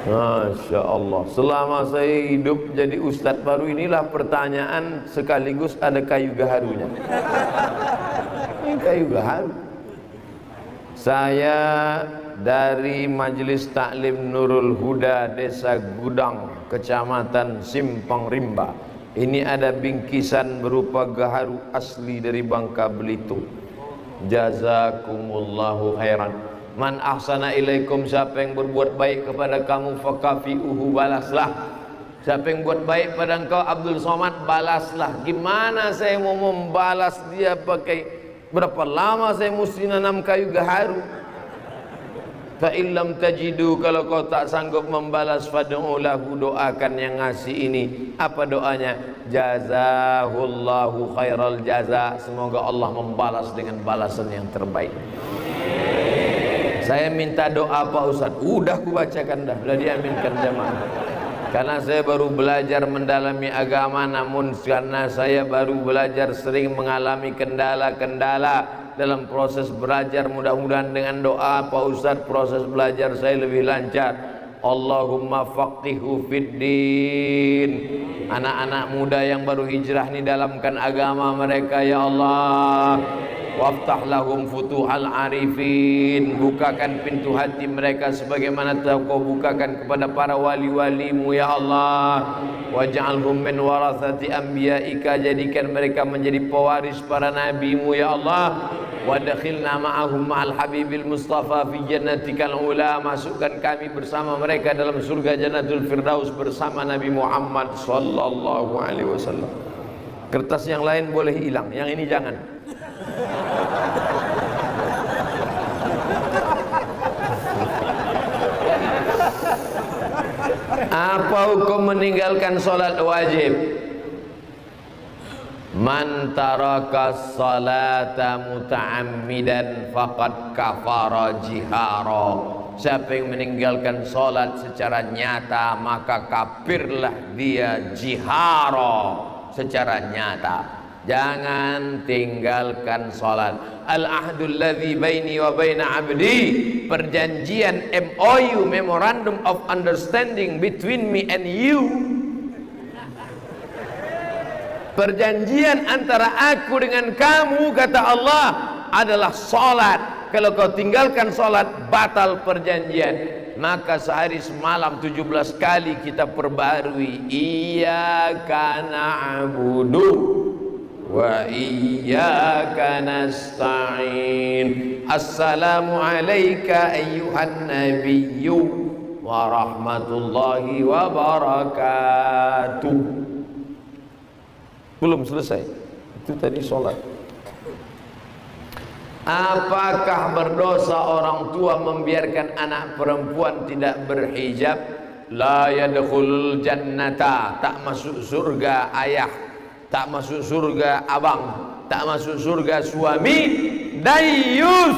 Masya Allah. Selama saya hidup jadi ustadz baru inilah pertanyaan sekaligus ada kayu gaharunya. Ini kayu gaharu. Saya dari Majelis Taklim Nurul Huda Desa Gudang, Kecamatan Simpang Rimba. Ini ada bingkisan berupa gaharu asli dari Bangka Belitung. Jazakumullahu khairan. Man ahsana ilaikum, siapa yang berbuat baik kepada kamu fakafi'uhu, balaslah. Siapa yang buat baik pada engkau Abdul Somad, balaslah. Gimana saya mau membalas dia pakai, berapa lama saya mesti nanam kayu gaharu? Fa illam tajidu, kalau kau tak sanggup membalas, fad'u lahu, doakan yang ngasih ini. Apa doanya? Jazahullahu khairal jaza, semoga Allah membalas dengan balasan yang terbaik. Saya minta doa Pak Ustaz, udah aku bacakan dah, sudah diaminkan jamaah. Karena saya baru belajar mendalami agama, namun karena saya baru belajar sering mengalami kendala-kendala dalam proses belajar, mudah-mudahan dengan doa Pak Ustaz proses belajar saya lebih lancar. Allahumma faqihu fiddin. Anak-anak muda yang baru hijrah ini dalamkan agama mereka ya Allah. Waftah lahum futuhal arifin, bukakan pintu hati mereka sebagaimana kau bukakan kepada para wali-walimu ya Allah. Waj'alhum min warathati anbiya'ika, jadikan mereka menjadi pewaris para nabimu ya Allah. Wadkhilna ma'ahum ma'al habibil mustafa fi jannatikal ula, masukkan kami bersama mereka dalam surga Jannatul Firdaus bersama Nabi Muhammad sallallahu alaihi wasallam. Kertas yang lain boleh hilang, yang ini jangan. Apa hukum meninggalkan salat wajib? Man taraka salata muta'ammidan faqad kafara jihara. Siapa yang meninggalkan salat secara nyata maka kafirlah dia jihara, secara nyata. Jangan tinggalkan salat. Al-ahdul ladzi baini wa baina 'abdi, perjanjian MOU, Memorandum of Understanding between me and you, perjanjian antara aku dengan kamu, kata Allah, adalah salat. Kalau kau tinggalkan salat, batal perjanjian. Maka sehari semalam 17 kali kita perbarui iyyaka na'budu wa iyyaka nasta'in. Assalamu alayka ayyuhan nabiyyu wa rahmatullahi wa barakatuh. Belum selesai, itu tadi sholat. Apakah berdosa orang tua membiarkan anak perempuan tidak berhijab? La yadkhulul jannata, tak masuk surga ayah, tak masuk surga abang, tak masuk surga suami. Dayus,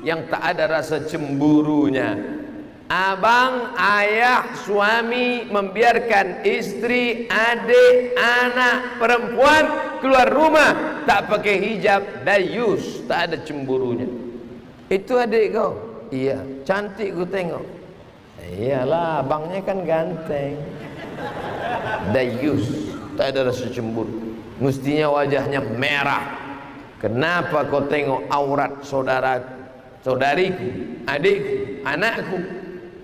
yang tak ada rasa cemburunya. Abang, ayah, suami membiarkan istri, adik, anak perempuan keluar rumah tak pakai hijab, dayus, tak ada cemburunya. Itu adik kau? Iya. Cantik ku tengok. Iyalah, abangnya kan ganteng. Dayus, tak ada rasa cemburu. Mestinya wajahnya merah. Kenapa kau tengok aurat saudaraku, saudariku, adikku, anakku?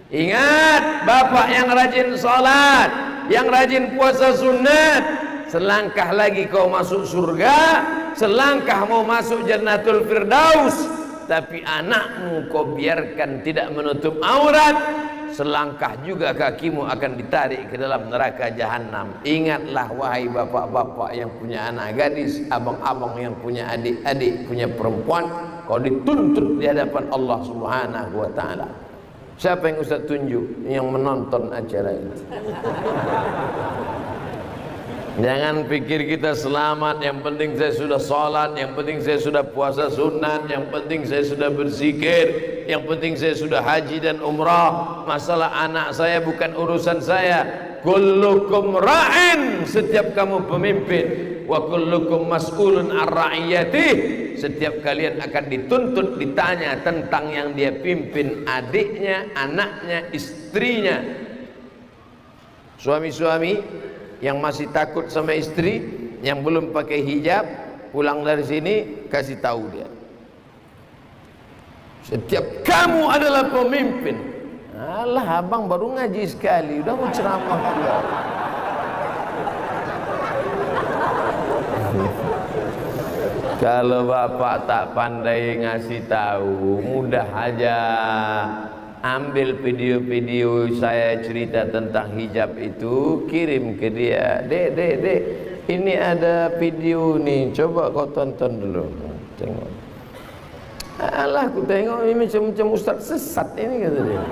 Ingat, bapak yang rajin salat, yang rajin puasa sunat, selangkah lagi kau masuk surga, selangkah mau masuk Jannatul Firdaus. Tapi anakmu kau biarkan tidak menutup aurat, selangkah juga kakimu akan ditarik ke dalam neraka jahanam. Ingatlah wahai bapak-bapak yang punya anak gadis, abang-abang yang punya adik-adik, punya perempuan, kau dituntut di hadapan Allah Subhanahu wa ta'ala. Siapa yang Ustaz tunjuk yang menonton acara ini? Jangan pikir kita selamat, yang penting saya sudah sholat, yang penting saya sudah puasa sunat, yang penting saya sudah berzikir, yang penting saya sudah haji dan umrah. Masalah anak saya bukan urusan saya. Kullukum ra'in, setiap kamu pemimpin, wa kullukum mas'ulun ar ra'iyatih, setiap kalian akan dituntut ditanya tentang yang dia pimpin, adiknya, anaknya, istrinya. Suami-suami yang masih takut sama istri, yang belum pakai hijab, pulang dari sini kasih tahu dia, setiap kamu adalah pemimpin. Alah, abang baru ngaji sekali, udah mau ceramah pula. Kalau bapak tak pandai ngasih tahu, mudah aja ambil video-video saya cerita tentang hijab itu, kirim ke dia. Dek, ini ada video nih, coba kau tonton dulu. Tengok. Alah, aku tengok ini macam ustaz sesat ini, kata dia.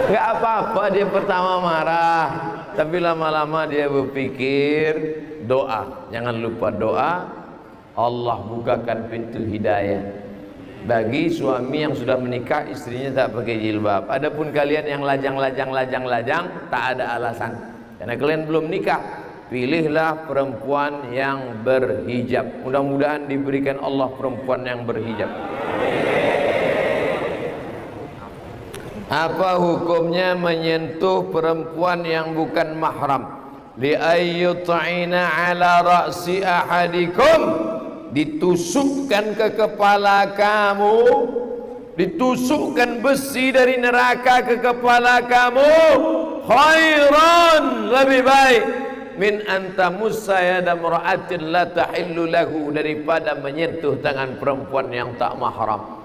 Enggak apa-apa, dia pertama marah, tapi lama-lama dia berpikir, doa, jangan lupa doa. Allah bukakan pintu hidayah bagi suami yang sudah menikah, istrinya tak pakai jilbab. Adapun kalian yang lajang, tak ada alasan, karena kalian belum nikah. Pilihlah perempuan yang berhijab. Mudah-mudahan diberikan Allah perempuan yang berhijab. Apa hukumnya menyentuh perempuan yang bukan mahram? Li ayyut'ina ala ra'si ahadikum, ditusukkan ke kepala kamu, ditusukkan besi dari neraka ke kepala kamu, khairan, lebih baik, min antamussa yada mar'atin la tahillu lahu, daripada menyentuh tangan perempuan yang tak mahram.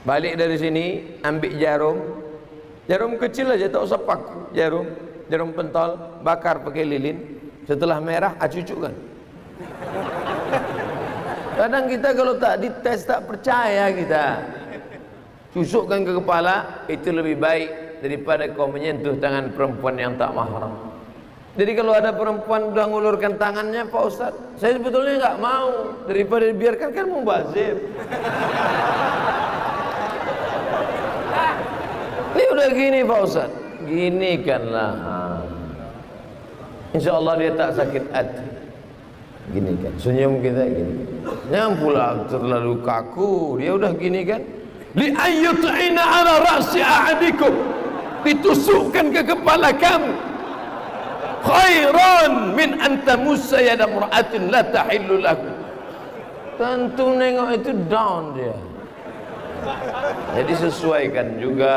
Balik dari sini, ambil jarum kecil aja, tak usah paku, jarum pentol, bakar pakai lilin, setelah merah cucukkan. Kadang kita kalau tak dites tak percaya kita, tusukkan ke kepala, itu lebih baik daripada kau menyentuh tangan perempuan yang tak mahram. Jadi kalau ada perempuan sudah ngulurkan tangannya, Pak Ustaz, saya sebetulnya nggak mau, daripada dibiarkan kan mubazir. Ini udah gini Pak Ustaz, gini kanlah, insya Allah dia tak sakit hati. Gini kan, senyum kita gini, jangan pula terlalu kaku. Dia udah gini kan, li ayyut'ina ala ra'si ahadikum, ditusukkan ke kepala kamu, khairan min antamussa yada mar'atin la tahillu lahu. Tentu nengok itu down dia. Jadi sesuaikan juga.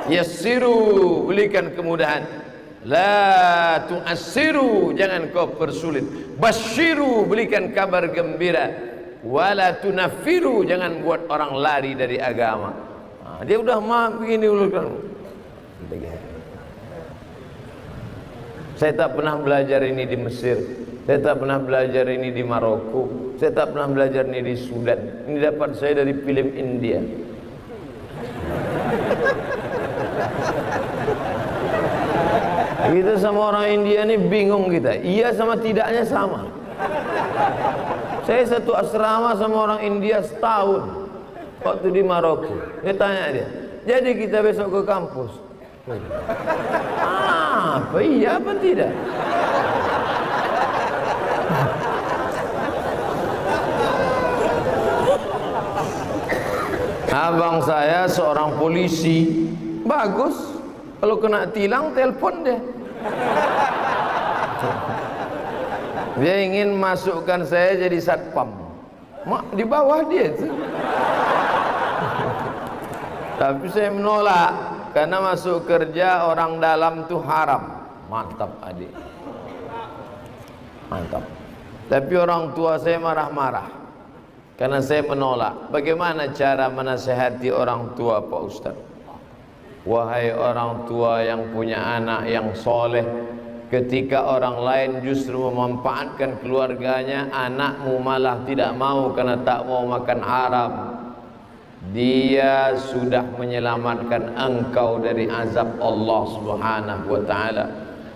Yassiru, berikan kemudahan. La tu'assiru, jangan kau persulit. Basyiru, berikan kabar gembira. Wala tunaffiru, jangan buat orang lari dari agama. Dia udah begini ulurkan. Saya tak pernah belajar ini di Mesir, saya tak pernah belajar ini di Maroko, saya tak pernah belajar ini di Sudan. Ini dapat saya dari film India. Kita sama orang India ini bingung kita. Iya sama tidaknya sama. Saya satu asrama sama orang India setahun waktu di Maroko. Dia tanya dia, jadi kita besok ke kampus? Apa iya apa tidak? Abang saya seorang polisi, bagus. Kalau kena tilang telepon dia. Dia ingin masukkan saya jadi satpam. Di bawah dia itu. Tapi saya menolak, karena masuk kerja orang dalam itu haram. Mantap adik, mantap. Tapi orang tua saya marah-marah karena saya menolak. Bagaimana cara menasihati orang tua Pak Ustaz? Wahai orang tua yang punya anak yang soleh, ketika orang lain justru memanfaatkan keluarganya, anakmu malah tidak mau karena tak mau makan haram. Dia sudah menyelamatkan engkau dari azab Allah Subhanahu wa ta'ala.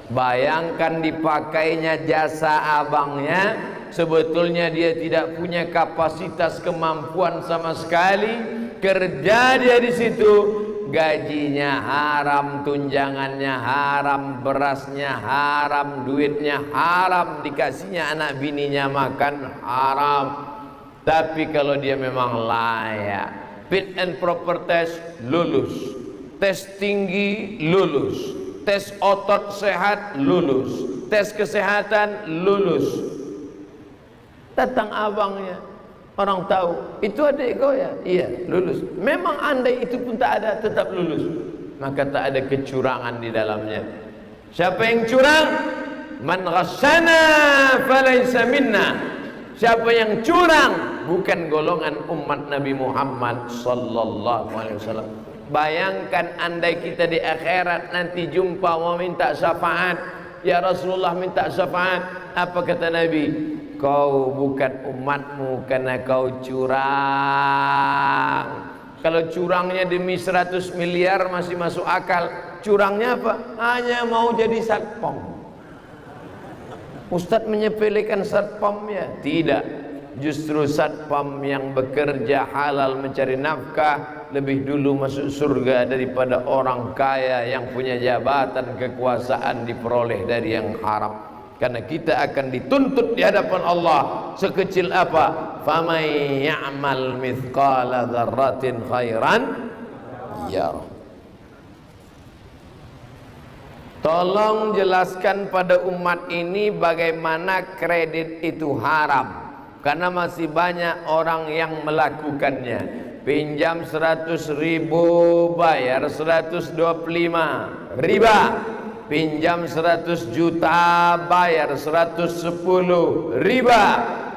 Bayangkan dipakainya jasa abangnya, sebetulnya dia tidak punya kapasitas kemampuan sama sekali. Kerja dia di situ, gajinya haram, tunjangannya haram, berasnya haram, duitnya haram, dikasihnya anak bininya makan haram. Tapi kalau dia memang layak, fit and proper test, lulus, tes tinggi lulus, tes otot sehat lulus, tes kesehatan lulus. Datang abangnya, orang tahu itu adik kau ya, iya lulus. Memang andai itu pun tak ada, tetap lulus. Maka tak ada kecurangan di dalamnya. Siapa yang curang? Man ghasyana falaysa minna. Siapa yang curang bukan golongan umat Nabi Muhammad sallallahu alaihi wasallam. Bayangkan andai kita di akhirat nanti jumpa mau minta syafaat, ya Rasulullah minta syafaat, apa kata Nabi? Kau bukan umatmu karena kau curang. Kalau curangnya demi 100 miliar masih masuk akal. Curangnya apa? Hanya mau jadi satpam. Ustadz menyepelekan satpam ya? Tidak. Justru satpam yang bekerja halal mencari nafkah lebih dulu masuk surga daripada orang kaya yang punya jabatan kekuasaan diperoleh dari yang haram. Karena kita akan dituntut di hadapan Allah sekecil apa? Faman ya'mal mithqala dzarratin khairan yarah. Tolong jelaskan pada umat ini bagaimana kredit itu haram. Karena masih banyak orang yang melakukannya. Pinjam 100.000 bayar 125, riba. Pinjam 100 juta bayar 110, riba.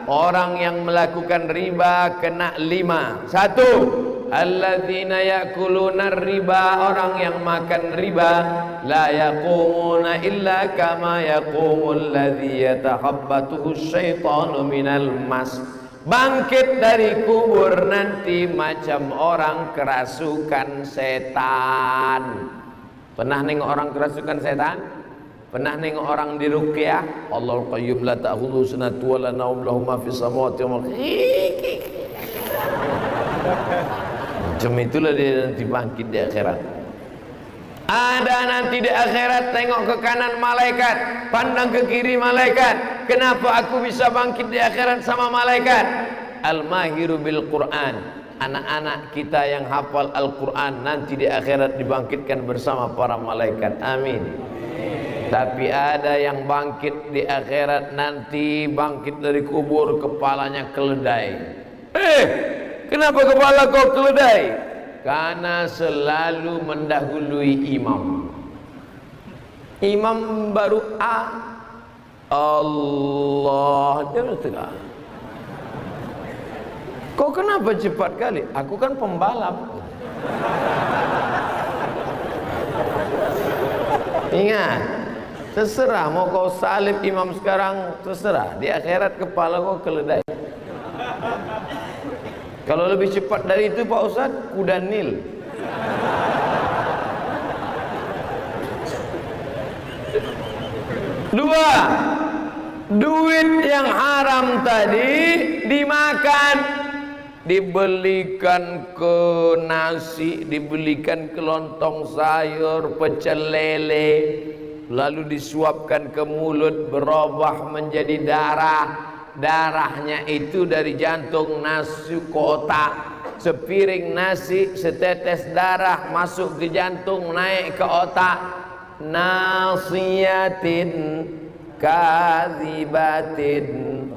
Orang yang melakukan riba kena 5. 1. Alladzina yakuluna riba, orang yang makan riba la yaqumuna illa kama yaqumul ladzi yatakhabbathu syaitanu minal mas. Bangkit dari kubur nanti macam orang kerasukan setan. Pernah nengok orang kerasukan setan? Pernah nengok orang diruqyah? Allahul qayyum la ta'khudhuhu sinatun wa la nawm lahu ma fis samawati wal ardi. Macam itulah dia nanti bangkit di akhirat. Ada nanti di akhirat, tengok ke kanan malaikat, pandang ke kiri malaikat. Kenapa aku bisa bangkit di akhirat sama malaikat? Al-mahiru bil Quran. Anak-anak kita yang hafal Al-Quran nanti di akhirat dibangkitkan bersama para malaikat. Amin. Tapi ada yang bangkit di akhirat nanti, bangkit dari kubur kepalanya keledai. Kenapa kepala kau keledai? Karena selalu mendahului imam. Imam baru Allah dia tengah. Kau kenapa cepat kali? Aku kan pembalap. Ingat, terserah mau kau salib imam sekarang, terserah. Di akhirat kepala kau keledai. Kalau lebih cepat dari itu Pak Ustadz, kuda Nil. Dua, duit yang haram tadi dimakan. Dibelikan ke nasi, dibelikan ke lontong sayur, pecel lele, lalu disuapkan ke mulut, berubah menjadi darah. Darahnya itu dari jantung nasi ke otak. Sepiring nasi, setetes darah masuk ke jantung, naik ke otak. Nasiyatin kadzibatin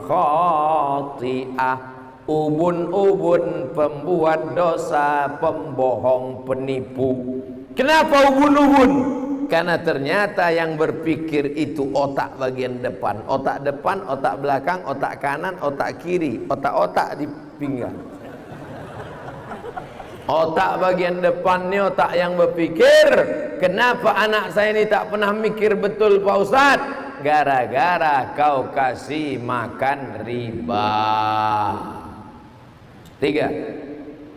khati'ah. Ubun-ubun pembuat dosa, pembohong, penipu. Kenapa ubun-ubun? Karena ternyata yang berpikir itu otak bagian depan. Otak depan, otak belakang, otak kanan, otak kiri. Otak-otak di pinggang. Otak bagian depan ini otak yang berpikir. Kenapa anak saya ini tak pernah mikir betul Pak Ustadz? Gara-gara kau kasih makan riba. 3.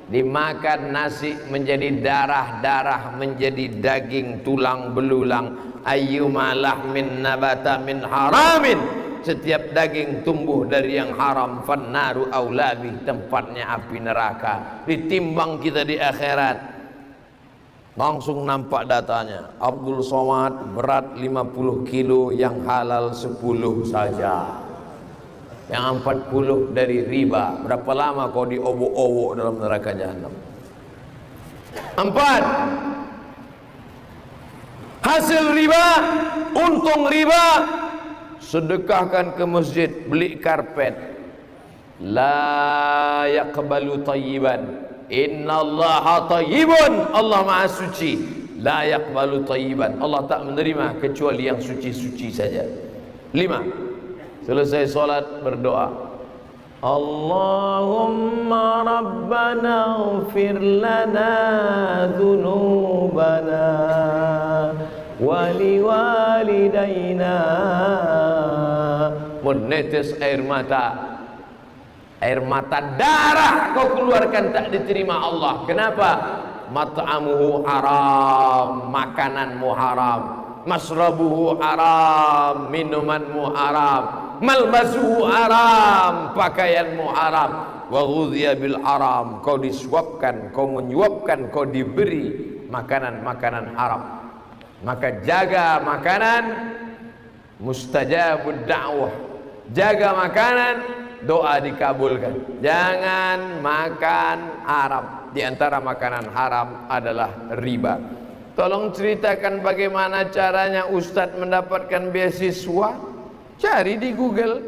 Dimakan nasi menjadi darah, darah menjadi daging, tulang belulang. Ayyuma lahmin nabata min haramin. Setiap daging tumbuh dari yang haram, fannaru aulabi, tempatnya api neraka. Ditimbang kita di akhirat, langsung nampak datanya. Abdul Somad berat 50 kilo, yang halal 10 saja. Yang 40 dari riba. Berapa lama kau diobok-obok dalam neraka jahanam? 4. Hasil riba, untung riba, sedekahkan ke masjid, beli karpet. La yaqbalu tayyiban, innallaha tayyibun, Allah maha suci. La yaqbalu tayyiban, Allah tak menerima kecuali yang suci-suci saja. 5. Selesai solat berdoa, Allahumma rabbana ighfir lana dhunubana wa liwalidayna. Menetes air mata darah kau keluarkan, tak diterima Allah. Kenapa? Mat'amuhu haram, makananmu haram. Masrabuhu haram, minumanmu haram. Malbasuhu haram, pakaianmu haram. Wa ghudhiya bil haram, kau disuapkan, kau menyuapkan, kau diberi makanan-makanan haram. Maka jaga makanan, mustajabud da'wah. Jaga makanan, doa dikabulkan. Jangan makan haram. Di antara makanan haram adalah riba. Tolong ceritakan bagaimana caranya Ustadz mendapatkan beasiswa. Cari di Google,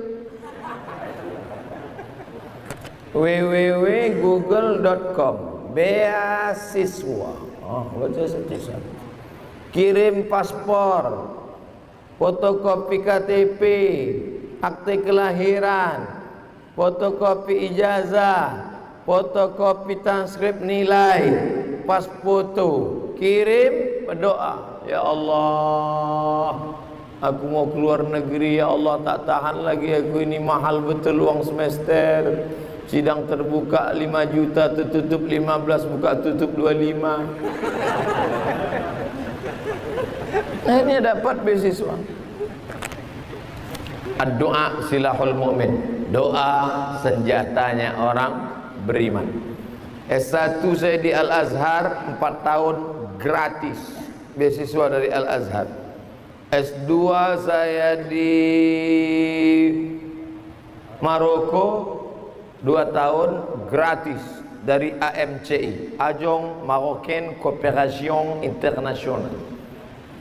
www.google.com, beasiswa. Baca satu-satu. Kirim paspor, fotokopi KTP, akte kelahiran, fotokopi ijazah, fotokopi transkrip nilai, pas foto, kirim, berdoa, ya Allah, aku mau keluar negeri, ya Allah, tak tahan lagi aku ini, mahal betul uang semester. Sidang terbuka 5 juta, tertutup 15, buka tutup 25. Akhirnya dapat beasiswa. Doa silahul mu'min. Doa senjatanya orang beriman. S1 saya di Al-Azhar 4 tahun gratis, beasiswa dari Al-Azhar. S2 saya di Maroko 2 tahun gratis dari AMCI, Agence Marocaine Coopération Internationale,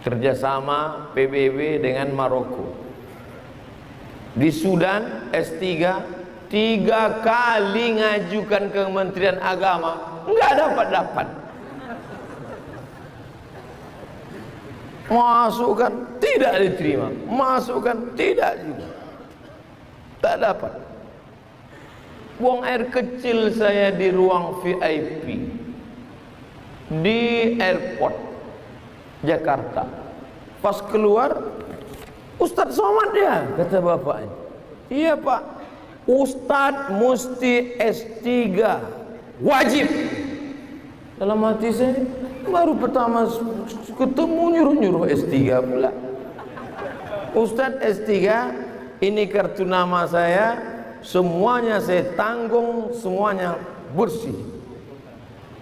kerjasama PBB dengan Maroko. Di Sudan S3 3 kali ngajukan ke Kementerian Agama, nggak dapat. Masukkan tidak diterima, masukkan tidak juga, tak dapat. Buang air kecil saya di ruang VIP di airport Jakarta. Pas keluar, Ustadz Somad ya, kata bapaknya. Iya Pak, Ustadz mesti S3 wajib. Dalam hati saya, baru pertama ketemu nyuruh-nyuruh S3 pula. Ustadz S3, ini kartu nama saya, semuanya saya tanggung, semuanya bersih.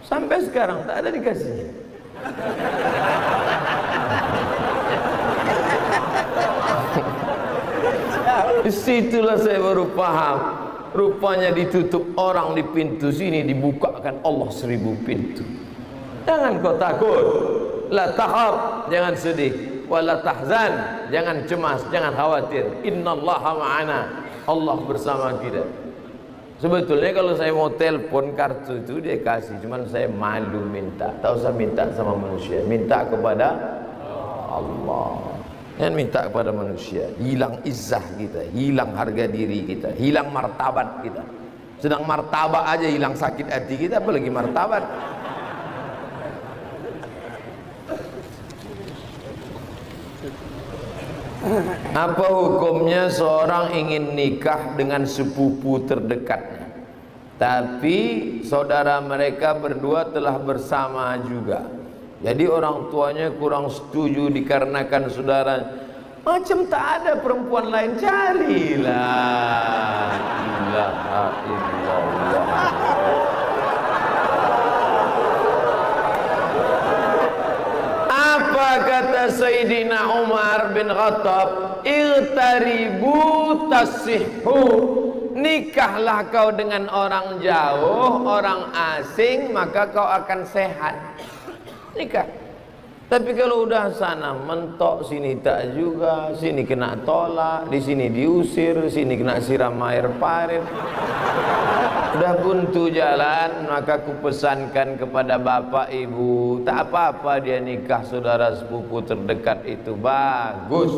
Sampai sekarang tak ada dikasih. Disitulah saya baru paham, rupanya ditutup orang di pintu sini, dibukakan Allah 1000 pintu. Jangan kau takut, la tahab, jangan sedih, wala tahzan, jangan cemas, jangan khawatir. Innallaha ma'ana, Allah bersama kita. Sebetulnya kalau saya mau telepon kartu itu dia kasih, cuman saya malu minta. Tak usah minta sama manusia, minta kepada Allah. Jangan minta kepada manusia, hilang izzah kita, hilang harga diri kita, hilang martabat kita. Sedang martabat aja hilang, sakit hati kita, apalagi martabat. Apa hukumnya seorang ingin nikah dengan sepupu terdekatnya, tapi saudara mereka berdua telah bersama juga? Jadi orang tuanya kurang setuju dikarenakan saudara macam tak ada perempuan lain, carilah. Ilaha illallah. Apa kata Sayyidina Umar bin Khattab? Igtaribu tasihhu, nikahlah kau dengan orang jauh, orang asing, maka kau akan sehat. Nikah. Tapi kalau udah sana mentok, sini tak juga, sini kena tolak, di sini diusir, sini kena siram air parit, udah buntu jalan, maka ku pesankan kepada bapak ibu, tak apa-apa dia nikah saudara sepupu terdekat itu, bagus,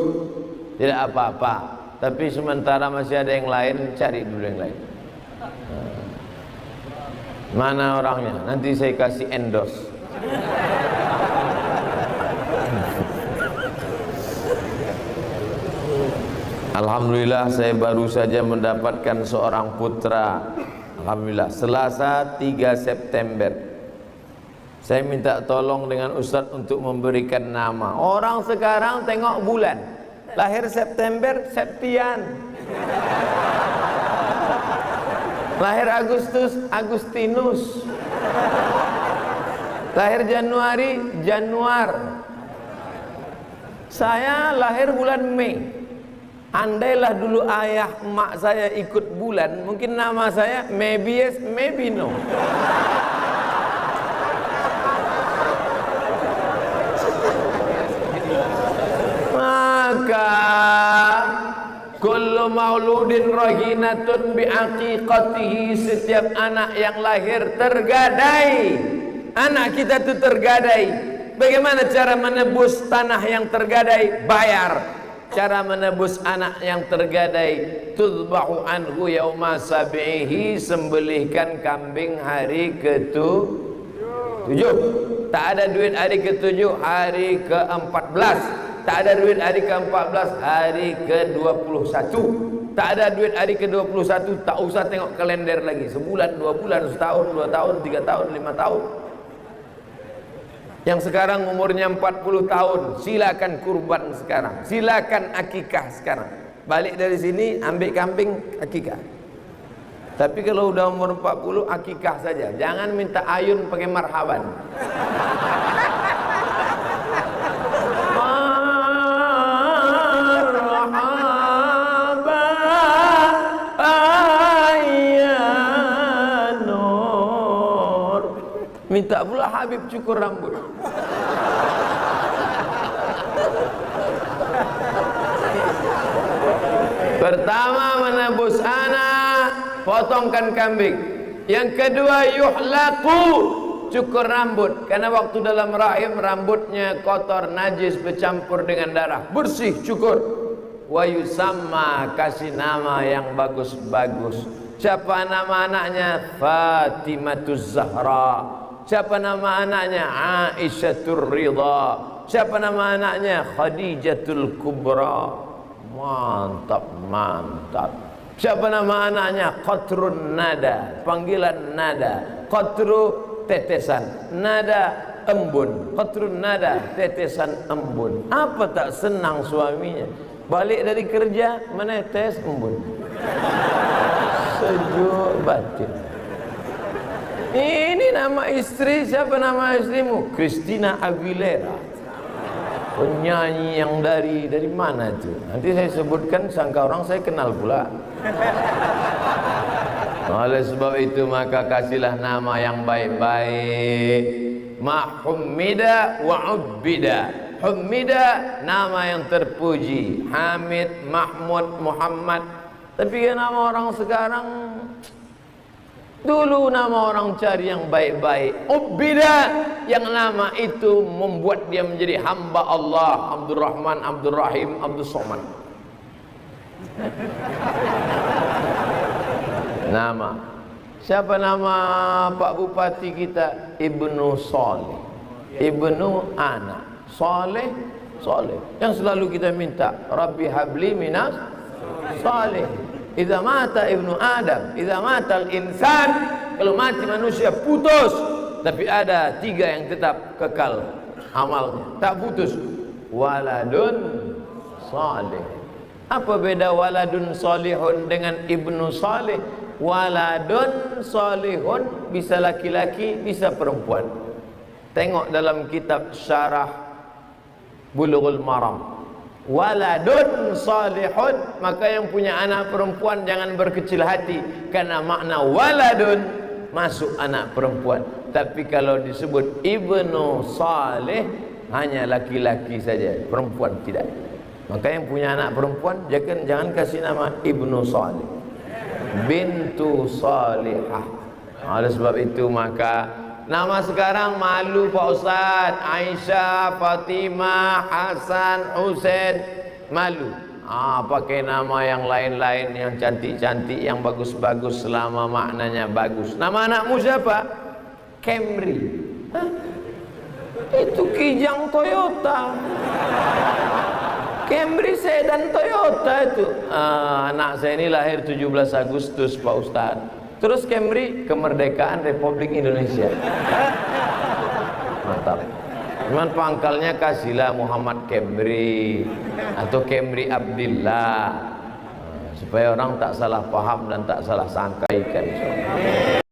tidak apa-apa. Tapi sementara masih ada yang lain, cari dulu yang lain. Mana orangnya? Nanti saya kasih endorse. Alhamdulillah saya baru saja mendapatkan seorang putra. Alhamdulillah, Selasa 3 September. Saya minta tolong dengan Ustadz untuk memberikan nama. Orang sekarang tengok bulan, lahir September, Septian. Lahir Agustus, Agustinus. Lahir Januari, Januar. Saya lahir bulan Mei. Andailah dulu ayah emak saya ikut bulan, mungkin nama saya maybe yes, maybe no. Maka kullu mauludin rahinatun biaqiqatihi, setiap anak yang lahir tergadai. Anak kita itu tergadai. Bagaimana cara menebus tanah yang tergadai? Bayar. Cara menebus anak yang tergadai, tudbahu anhu yauma sabihi, sembelihkan kambing hari ke-7. Tak ada duit hari ke-7, hari ke-14. Tak ada duit hari ke-14, hari ke-21. Tak ada duit hari ke-21, tak usah tengok kalender lagi. Sebulan, 2 bulan, setahun, 2 tahun, 3 tahun, 5 tahun. Yang sekarang umurnya 40 tahun, silakan kurban sekarang, silakan akikah sekarang. Balik dari sini ambil kambing akikah. Tapi kalau udah umur 40 akikah saja, jangan minta ayun pakai marhaban. Minta pula Habib cukur rambut. Pertama menebus anak, potongkan kambing. Yang kedua yuhlaqu, cukur rambut. Karena waktu dalam rahim rambutnya kotor, najis, bercampur dengan darah. Bersih, cukur. Wa yusamma, kasih nama yang bagus-bagus. Siapa nama anaknya? Fatimatuz Zahra. Siapa nama anaknya? Aisyatur Ridha. Siapa nama anaknya? Khadijatul Kubra. Mantap, mantap. Siapa nama anaknya? Qatrun Nada, panggilan nada. Qatru, tetesan. Nada, embun. Qatrun Nada, tetesan embun. Apa tak senang suaminya? Balik dari kerja, menetes embun. Sejuk batin. Ini nama istri, siapa nama istrimu? Christina Aguilera. Penyanyi yang dari mana itu? Nanti saya sebutkan, sangka orang saya kenal pula. Oleh sebab itu maka kasihlah nama yang baik-baik. Mahumida wa ubbida. Humida, nama yang terpuji. Hamid, Mahmud, Muhammad. Tapi nama orang sekarang, dulu nama orang cari yang baik-baik. Ubbida, yang nama itu membuat dia menjadi hamba Allah. Abdul Rahman, Abdul Rahim, Abdul Somad. Nama. Siapa nama Pak Bupati kita? Ibnu Saleh. Ibnu anak. Saleh, Saleh. Yang selalu kita minta, Rabbi habli minas saleh. Idza mata ibnu Adam, idza mata al-insan, kalau mati manusia putus, tapi ada 3 yang tetap kekal amalnya, tak putus. Waladun salih. Apa beda waladun salihun dengan ibnu salih? Waladun salihun bisa laki-laki, bisa perempuan. Tengok dalam kitab Syarah Bulughul Maram. Waladun salihun, maka yang punya anak perempuan jangan berkecil hati, karena makna waladun masuk anak perempuan. Tapi kalau disebut ibnu salih, hanya laki-laki saja, perempuan tidak. Maka yang punya anak perempuan jangan kasih nama Ibnu Salih, bintu Salihah. Oleh sebab itu maka nama sekarang malu Pak Ustaz. Aisyah, Fatimah, Hasan, Husain, malu. Pakai nama yang lain-lain, yang cantik-cantik, yang bagus-bagus, selama maknanya bagus. Nama anakmu siapa? Camry. Itu kijang Toyota. Camry sedan Toyota itu. Anak saya ini lahir 17 Agustus Pak Ustaz. Terus Camry kemerdekaan Republik Indonesia. Mantap. Cuman pangkalnya kasihlah Muhammad Camry atau Camry Abdillah, supaya orang tak salah paham dan tak salah sangka ikan.